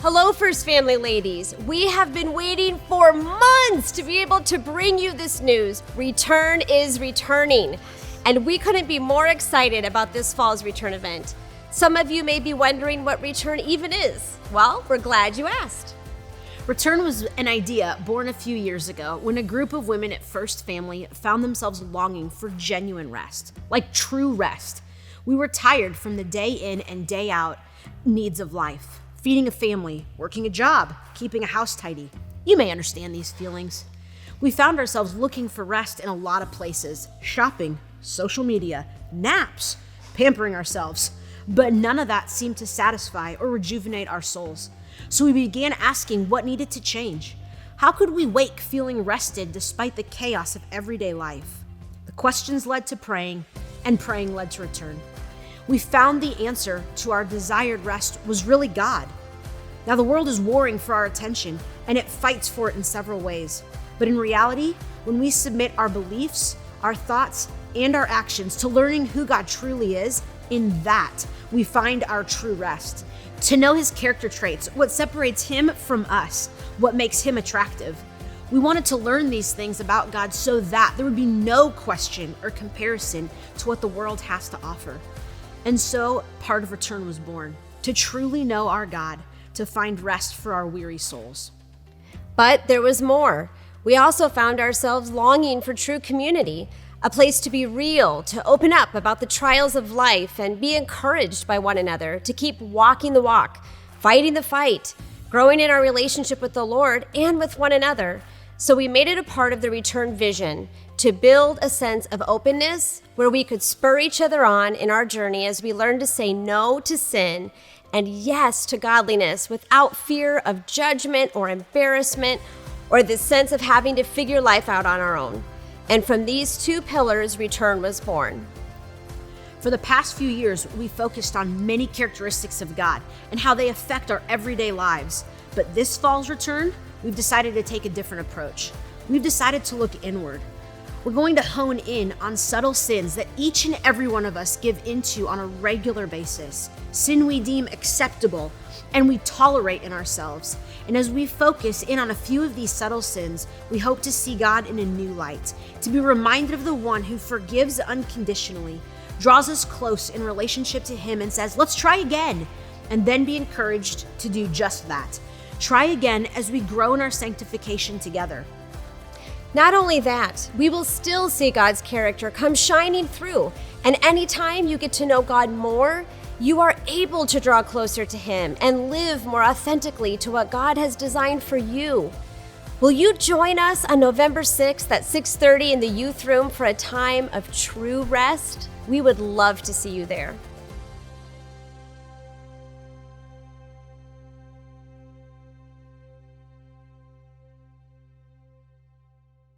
Hello, First Family ladies. We have been waiting for months to be able to bring you this news. Return is returning, and we couldn't be more excited about this fall's return event. Some of you may be wondering what return even is. Well, we're glad you asked. Return was an idea born a few years ago when a group of women at First Family found themselves longing for genuine rest, like true rest. We were tired from the day in and day out needs of life. Feeding a family, working a job, keeping a house tidy. You may understand these feelings. We found ourselves looking for rest in a lot of places: shopping, social media, naps, pampering ourselves. But none of that seemed to satisfy or rejuvenate our souls. So we began asking what needed to change. How could we wake feeling rested despite the chaos of everyday life? The questions led to praying, and praying led to return. We found the answer to our desired rest was really God. Now, the world is warring for our attention, and it fights for it in several ways. But in reality, when we submit our beliefs, our thoughts, and our actions to learning who God truly is, in that we find our true rest. To know his character traits, what separates him from us, what makes him attractive. We wanted to learn these things about God so that there would be no question or comparison to what the world has to offer. And so, part of Return was born, to truly know our God, to find rest for our weary souls. But there was more. We also found ourselves longing for true community, a place to be real, to open up about the trials of life and be encouraged by one another, to keep walking the walk, fighting the fight, growing in our relationship with the Lord and with one another. So we made it a part of the Return vision to build a sense of openness where we could spur each other on in our journey as we learn to say no to sin and yes to godliness without fear of judgment or embarrassment or the sense of having to figure life out on our own. And from these two pillars, Return was born. For the past few years, we focused on many characteristics of God and how they affect our everyday lives. But this fall's Return, we've decided to take a different approach. We've decided to look inward. We're going to hone in on subtle sins that each and every one of us give into on a regular basis, sin we deem acceptable and we tolerate in ourselves. And as we focus in on a few of these subtle sins, we hope to see God in a new light, to be reminded of the one who forgives unconditionally, draws us close in relationship to him and says, let's try again, and then be encouraged to do just that. Try again as we grow in our sanctification together. Not only that, we will still see God's character come shining through. And anytime you get to know God more, you are able to draw closer to him and live more authentically to what God has designed for you. Will you join us on November 6th at 6:30 in the youth room for a time of true rest? We would love to see you there.